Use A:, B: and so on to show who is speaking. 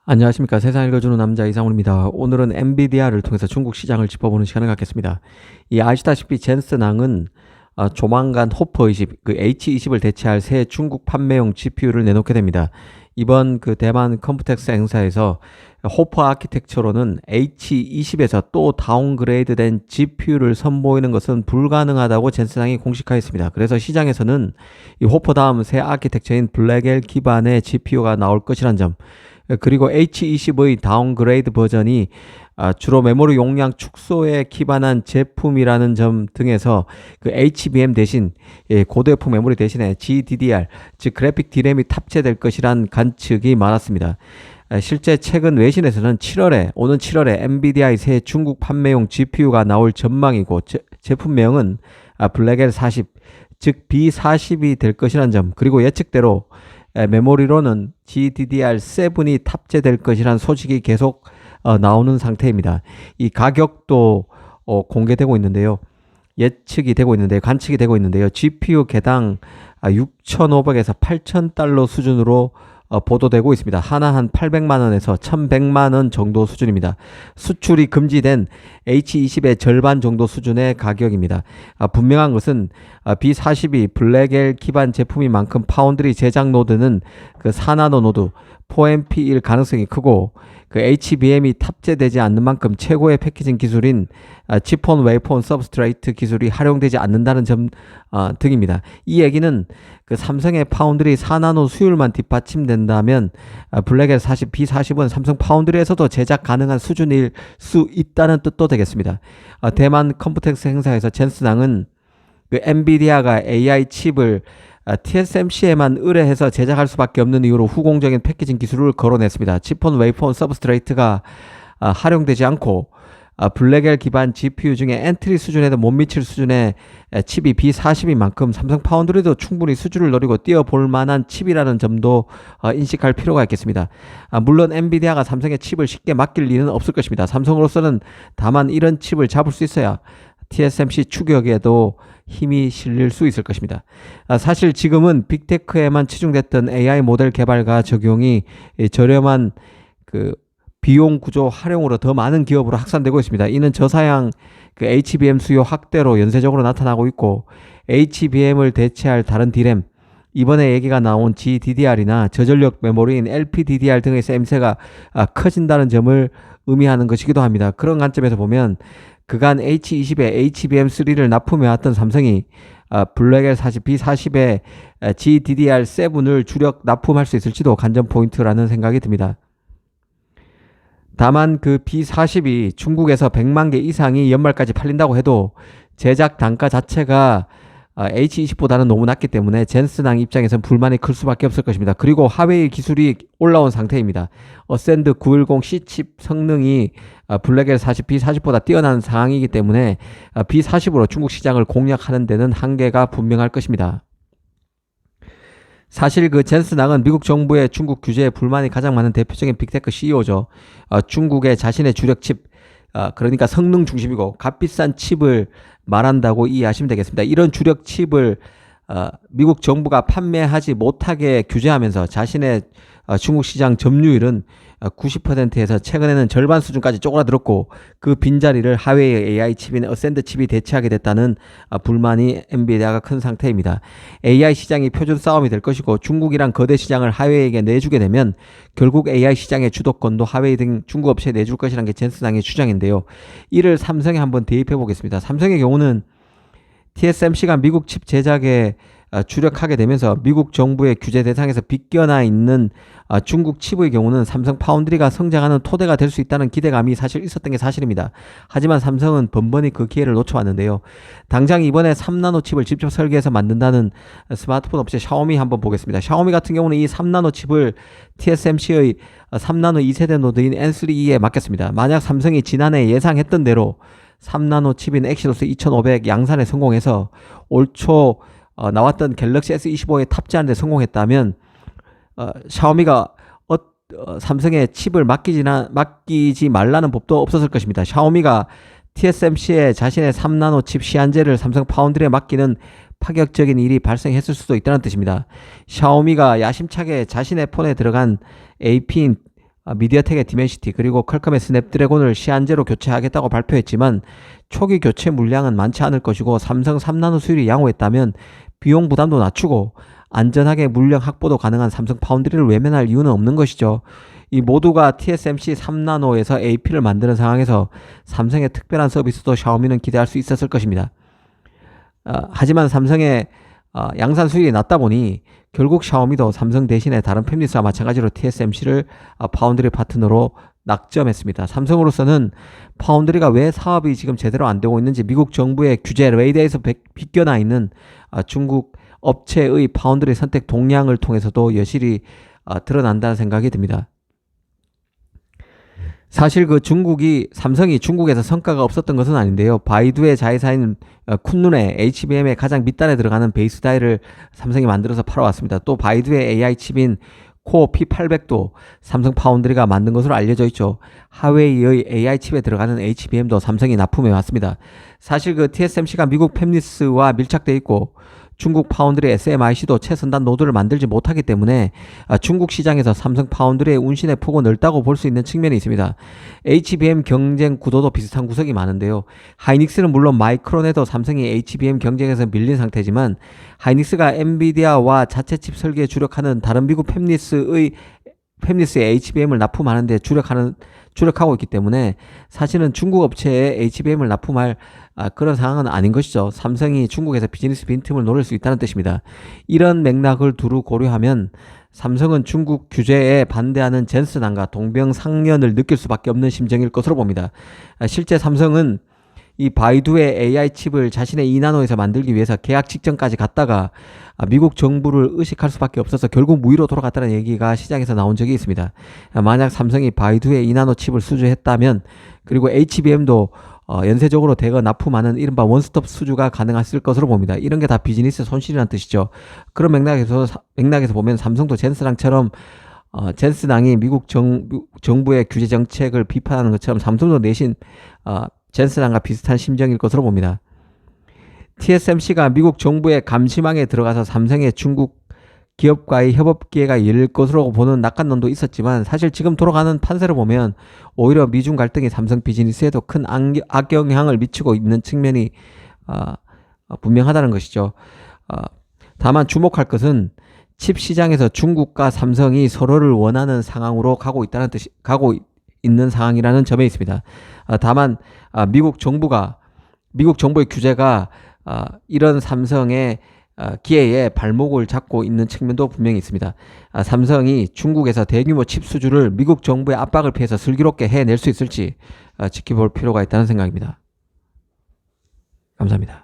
A: 안녕하십니까. 세상 읽어주는 남자 이상훈입니다. 오늘은 엔비디아를 통해서 중국 시장을 짚어보는 시간을 갖겠습니다. 아시다시피 젠슨항은 조만간 호퍼 20, H20을 대체할 새 중국 판매용 GPU를 내놓게 됩니다. 이번 대만 컴퓨텍스 행사에서 호퍼 아키텍처로는 H20에서 또 다운그레이드된 GPU를 선보이는 것은 불가능하다고 젠슨항이 공식화했습니다. 그래서 시장에서는 이 호퍼 다음 새 아키텍처인 블랙엘 기반의 GPU가 나올 것이란 점, 그리고 H20의 다운그레이드 버전이 주로 메모리 용량 축소에 기반한 제품이라는 점 등에서 HBM 대신 고도역폭 메모리 대신에 GDDR, 즉 그래픽 D램이 탑재될 것이란 관측이 많았습니다. 실제 최근 외신에서는 오는 7월에 엔비디아의 새 중국 판매용 GPU가 나올 전망이고 제품명은 블랙엘 40, 즉 B40이 될 것이란 점, 그리고 예측대로 메모리로는 GDDR7이 탑재될 것이란 소식이 계속 나오는 상태입니다. 이 가격도 공개되고 있는데요. 관측이 되고 있는데요. GPU 개당 6,500에서 8,000달러 수준으로 보도되고 있습니다. 하나 한 800만원에서 1,100만원 정도 수준입니다. 수출이 금지된 H20의 절반 정도 수준의 가격입니다. 분명한 것은 B42 블랙엘 기반 제품인 만큼 파운드리 제작 노드는 4나노 노드 4MP 일 가능성이 크고 HBM이 탑재되지 않는 만큼 최고의 패키징 기술인 칩온 웨이폰 서브스트레이트 기술이 활용되지 않는다는 점 등입니다. 이 얘기는 삼성의 파운드리 4나노 수율만 뒷받침된다면 블랙엘 40, B40은 삼성 파운드리에서도 제작 가능한 수준일 수 있다는 뜻도 되겠습니다. 대만 컴퓨텍스 행사에서 젠슨항은 엔비디아가 AI 칩을 TSMC에만 의뢰해서 제작할 수밖에 없는 이유로 후공적인 패키징 기술을 거론했습니다. 칩온 웨이폰 서브스트레이트가 활용되지 않고 블랙엘 기반 GPU 중에 엔트리 수준에도 못 미칠 수준의 칩이 B40인 만큼 삼성 파운드리도 충분히 수준을 노리고 뛰어볼 만한 칩이라는 점도 인식할 필요가 있겠습니다. 물론 엔비디아가 삼성의 칩을 쉽게 맡길 리는 없을 것입니다. 삼성으로서는 다만 이런 칩을 잡을 수 있어야 TSMC 추격에도 힘이 실릴 수 있을 것입니다. 사실 지금은 빅테크에만 치중됐던 AI 모델 개발과 적용이 저렴한 비용 구조 활용으로 더 많은 기업으로 확산되고 있습니다. 이는 저사양 HBM 수요 확대로 연쇄적으로 나타나고 있고, HBM을 대체할 다른 D램, 이번에 얘기가 나온 GDDR이나 저전력 메모리인 LPDDR 등의 셈세가 커진다는 점을 의미하는 것이기도 합니다. 그런 관점에서 보면 그간 H20에 HBM3를 납품해왔던 삼성이 블랙엘 40, B40에 GDDR7을 주력 납품할 수 있을지도 관전 포인트라는 생각이 듭니다. 다만 B40이 중국에서 100만 개 이상이 연말까지 팔린다고 해도 제작 단가 자체가 H20보다는 너무 낮기 때문에 젠슨항 입장에서는 불만이 클 수밖에 없을 것입니다. 그리고 하웨이 기술이 올라온 상태입니다. 어센드 910C 칩 성능이 블랙엘 40, B40보다 뛰어난 상황이기 때문에 B40으로 중국 시장을 공략하는 데는 한계가 분명할 것입니다. 사실 젠슨항은 미국 정부의 중국 규제에 불만이 가장 많은 대표적인 빅테크 CEO죠. 중국의 자신의 주력 칩, 그러니까 성능 중심이고 값비싼 칩을 말한다고 이해하시면 되겠습니다. 이런 주력 칩을 미국 정부가 판매하지 못하게 규제하면서 자신의 중국 시장 점유율은 90%에서 최근에는 절반 수준까지 쪼그라들었고, 그 빈자리를 하웨이 AI 칩인 어센드 칩이 대체하게 됐다는 불만이 엔비디아가 큰 상태입니다. AI 시장이 표준 싸움이 될 것이고, 중국이란 거대 시장을 하웨이에게 내주게 되면 결국 AI 시장의 주도권도 하웨이 등 중국 업체에 내줄 것이라는 게 젠슨항의 주장인데요. 이를 삼성에 한번 대입해 보겠습니다. 삼성의 경우는 TSMC가 미국 칩 제작에 주력하게 되면서 미국 정부의 규제 대상에서 빗겨나 있는 중국 칩의 경우는 삼성 파운드리가 성장하는 토대가 될 수 있다는 기대감이 사실 있었던 게 사실입니다. 하지만 삼성은 번번이 그 기회를 놓쳐왔는데요. 당장 이번에 3나노 칩을 직접 설계해서 만든다는 스마트폰 업체 샤오미 한번 보겠습니다. 샤오미 같은 경우는 이 3나노 칩을 TSMC의 3나노 2세대 노드인 N3E에 맡겼습니다. 만약 삼성이 지난해 예상했던 대로 3나노 칩인 엑시노스 2500 양산에 성공해서 올 초 나왔던 갤럭시 S25에 탑재하는 데 성공했다면 샤오미가 삼성의 칩을 맡기지 말라는 법도 없었을 것입니다. 샤오미가 TSMC에 자신의 3나노 칩 시한제를 삼성 파운드리에 맡기는 파격적인 일이 발생했을 수도 있다는 뜻입니다. 샤오미가 야심차게 자신의 폰에 들어간 AP인 미디어텍의 디멘시티 그리고 퀄컴의 스냅드래곤을 시한제로 교체하겠다고 발표했지만 초기 교체 물량은 많지 않을 것이고 삼성 3나노 수율이 양호했다면 비용 부담도 낮추고 안전하게 물량 확보도 가능한 삼성 파운드리를 외면할 이유는 없는 것이죠. 이 모두가 TSMC 3나노에서 AP를 만드는 상황에서 삼성의 특별한 서비스도 샤오미는 기대할 수 있었을 것입니다. 하지만 삼성의 양산 수율이 낮다 보니 결국 샤오미도 삼성 대신에 다른 팹리스와 마찬가지로 TSMC를 파운드리 파트너로 낙점했습니다. 삼성으로서는 파운드리가 왜 사업이 지금 제대로 안 되고 있는지 미국 정부의 규제 레이더에서 비껴나 있는 중국 업체의 파운드리 선택 동향을 통해서도 여실히 드러난다는 생각이 듭니다. 사실 삼성이 중국에서 성과가 없었던 것은 아닌데요. 바이두의 자회사인 쿤눈의 HBM의 가장 밑단에 들어가는 베이스 다이를 삼성이 만들어서 팔아왔습니다. 또 바이두의 AI 칩인 코어 P800도 삼성 파운드리가 만든 것으로 알려져 있죠. 하웨이의 AI 칩에 들어가는 HBM도 삼성이 납품해 왔습니다. 사실 TSMC가 미국 팹리스와 밀착되어 있고 중국 파운드리 SMIC도 최선단 노드를 만들지 못하기 때문에 중국 시장에서 삼성 파운드리의 운신의 폭은 넓다고 볼 수 있는 측면이 있습니다. HBM 경쟁 구도도 비슷한 구석이 많은데요. 하이닉스는 물론 마이크론에도 삼성이 HBM 경쟁에서 밀린 상태지만 하이닉스가 엔비디아와 자체 칩 설계에 주력하는 다른 미국 팹리스의 HBM을 납품하는데 주력하고 있기 때문에 사실은 중국 업체에 HBM을 납품할 그런 상황은 아닌 것이죠. 삼성이 중국에서 비즈니스 빈틈을 노릴 수 있다는 뜻입니다. 이런 맥락을 두루 고려하면 삼성은 중국 규제에 반대하는 젠슨항과 동병상련을 느낄 수밖에 없는 심정일 것으로 봅니다. 실제 삼성은 이 바이두의 AI 칩을 자신의 2나노에서 만들기 위해서 계약 직전까지 갔다가 미국 정부를 의식할 수밖에 없어서 결국 무위로 돌아갔다는 얘기가 시장에서 나온 적이 있습니다. 만약 삼성이 바이두의 2나노 칩을 수주했다면 그리고 HBM도 연쇄적으로 대거 납품하는 이른바 원스톱 수주가 가능했을 것으로 봅니다. 이런 게 다 비즈니스 손실이라는 뜻이죠. 그런 맥락에서 보면 삼성도 젠슨항처럼 젠슨항이 미국 정부의 규제 정책을 비판하는 것처럼 삼성도 내신 젠슨항과 비슷한 심정일 것으로 봅니다. TSMC가 미국 정부의 감시망에 들어가서 삼성의 중국 기업과의 협업 기회가 열릴 것으로 보는 낙관론도 있었지만 사실 지금 돌아가는 판세를 보면 오히려 미중 갈등이 삼성 비즈니스에도 큰 악영향을 미치고 있는 측면이 분명하다는 것이죠. 다만 주목할 것은 칩 시장에서 중국과 삼성이 서로를 원하는 상황으로 가고 있는 상황이라는 점에 있습니다. 다만 미국 정부의 규제가 이런 삼성의 기회에 발목을 잡고 있는 측면도 분명히 있습니다. 삼성이 중국에서 대규모 칩 수주를 미국 정부의 압박을 피해서 슬기롭게 해낼 수 있을지 지켜볼 필요가 있다는 생각입니다. 감사합니다.